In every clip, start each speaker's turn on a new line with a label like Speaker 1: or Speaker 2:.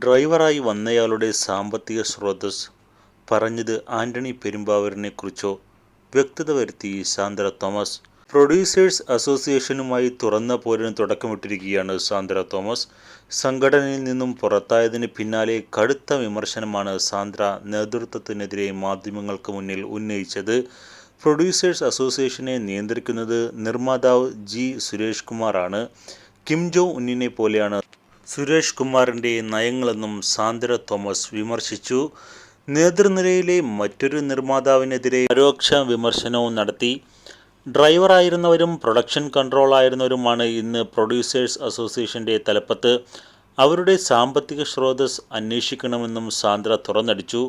Speaker 1: ഡ്രൈവറായി വന്നയാളുടെ സാമ്പത്തിക സ്രോതസ് പറഞ്ഞത് ആന്റണി പെരുമ്പാവൂരിനെക്കുറിച്ചോ? വ്യക്തത വരുത്തി സാന്ദ്ര തോമസ്. പ്രൊഡ്യൂസേഴ്സ് അസോസിയേഷനുമായി തുറന്ന പോരിന് തുടക്കമിട്ടിരിക്കുകയാണ് സാന്ദ്ര തോമസ്. സംഘടനയിൽ നിന്നും പുറത്തായതിന് പിന്നാലെ കടുത്ത വിമർശനമാണ് സാന്ദ്ര നേതൃത്വത്തിനെതിരെ മാധ്യമങ്ങൾക്ക് മുന്നിൽ ഉന്നയിച്ചത്. പ്രൊഡ്യൂസേഴ്സ് അസോസിയേഷനെ നിയന്ത്രിക്കുന്നത് നിർമ്മാതാവ് ജി സുരേഷ് കുമാറാണ്. കിം ജോങ് ഉന്നിനെ പോലെയാണ് സുരേഷ് കുമാറിൻ്റെ നയങ്ങളെന്നും സാന്ദ്ര തോമസ് വിമർശിച്ചു. നേതൃനിരയിലെ മറ്റൊരു നിർമ്മാതാവിനെതിരെ പരോക്ഷ വിമർശനവും നടത്തി. ഡ്രൈവറായിരുന്നവരും പ്രൊഡക്ഷൻ കൺട്രോളറായിരുന്നവരുമാണ് ഇന്ന് പ്രൊഡ്യൂസേഴ്സ് അസോസിയേഷൻ്റെ തലപ്പത്ത്. അവരുടെ സാമ്പത്തിക സ്രോതസ് അന്വേഷിക്കണമെന്നും സാന്ദ്ര തുറന്നടിച്ചു.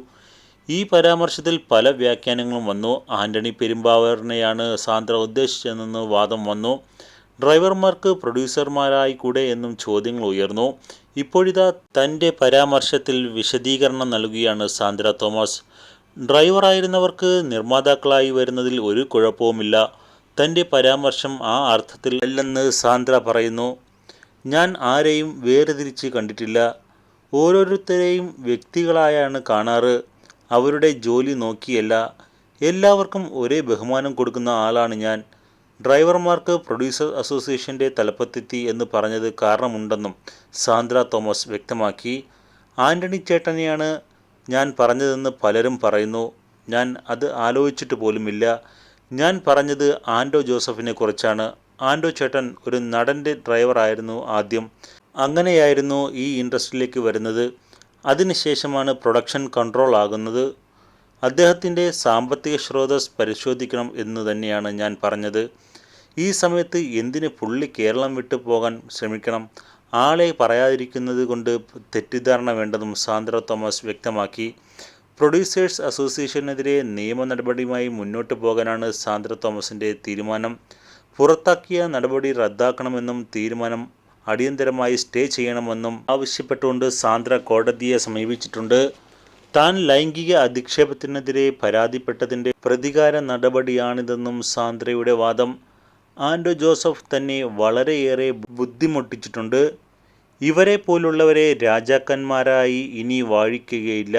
Speaker 1: ഈ പരാമർശത്തിൽ പല വ്യാഖ്യാനങ്ങളും വന്നു. ആന്റണി പെരുമ്പാവൂരിനെയാണ് സാന്ദ്ര ഉദ്ദേശിച്ചതെന്ന് വാദം വന്നു. ഡ്രൈവർമാർക്ക് പ്രൊഡ്യൂസർമാരായി കൂടെ എന്നും ചോദ്യങ്ങൾ ഉയർന്നു. ഇപ്പോഴിതാ തൻ്റെ പരാമർശത്തിൽ വിശദീകരണം നൽകുകയാണ് സാന്ദ്ര തോമസ്. ഡ്രൈവറായിരുന്നവർക്ക് നിർമ്മാതാക്കളായി വരുന്നതിൽ ഒരു കുഴപ്പവുമില്ല. തൻ്റെ പരാമർശം ആ അർത്ഥത്തിൽ അല്ലെന്ന് സാന്ദ്ര പറയുന്നു. ഞാൻ ആരെയും വേർതിരിച്ച് കണ്ടിട്ടില്ല. ഓരോരുത്തരെയും വ്യക്തികളായാണ് കാണാറ്. അവരുടെ ജോലി നോക്കിയല്ല. എല്ലാവർക്കും ഒരേ ബഹുമാനം കൊടുക്കുന്ന ആളാണ് ഞാൻ. ഡ്രൈവർമാർക്ക് പ്രൊഡ്യൂസേഴ്സ് അസോസിയേഷൻ്റെ തലപ്പത്തെത്തി എന്ന് പറഞ്ഞത് കാരണമുണ്ടെന്നും സാന്ദ്ര തോമസ് വ്യക്തമാക്കി. ആന്റണി ചേട്ടനെയാണ് ഞാൻ പറഞ്ഞതെന്ന് പലരും പറയുന്നു. ഞാൻ അത് ആലോചിച്ചിട്ട് പോലുമില്ല. ഞാൻ പറഞ്ഞത് ആൻഡോ ജോസഫിനെ കുറിച്ചാണ്. ആൻഡോ ചേട്ടൻ ഒരു നടൻ്റെ ഡ്രൈവറായിരുന്നു ആദ്യം. അങ്ങനെയായിരുന്നു ഈ ഇൻഡസ്ട്രിയിലേക്ക് വരുന്നത്. അതിനുശേഷമാണ് പ്രൊഡക്ഷൻ കൺട്രോൾ ആകുന്നത്. അദ്ദേഹത്തിൻ്റെ സാമ്പത്തിക സ്രോതസ് പരിശോധിക്കണം എന്ന് തന്നെയാണ് ഞാൻ പറഞ്ഞത്. ഈ സമയത്ത് എന്തിന് പുള്ളി കേരളം വിട്ടു പോകാൻ ശ്രമിക്കണം? ആളെ പറയാതിരിക്കുന്നത് കൊണ്ട് തെറ്റിദ്ധാരണ വേണ്ടെന്നും സാന്ദ്ര തോമസ് വ്യക്തമാക്കി. പ്രൊഡ്യൂസേഴ്സ് അസോസിയേഷനെതിരെ നിയമ നടപടിയുമായി മുന്നോട്ട് പോകാനാണ് സാന്ദ്ര തോമസിൻ്റെ തീരുമാനം. പുറത്താക്കിയ നടപടി റദ്ദാക്കണമെന്നും തീരുമാനം അടിയന്തരമായി സ്റ്റേ ചെയ്യണമെന്നും ആവശ്യപ്പെട്ടുകൊണ്ട് സാന്ദ്ര കോടതിയെ സമീപിച്ചിട്ടുണ്ട്. താൻ ലൈംഗിക അധിക്ഷേപത്തിനെതിരെ പരാതിപ്പെട്ടതിൻ്റെ പ്രതികാര നടപടിയാണിതെന്നും സാന്ദ്രയുടെ വാദം. ആൻഡോ ജോസഫ് തന്നെ വളരെയേറെ ബുദ്ധിമുട്ടിച്ചിട്ടുണ്ട്. ഇവരെ പോലുള്ളവരെ രാജാക്കന്മാരായി ഇനി വാഴിക്കുകയില്ല.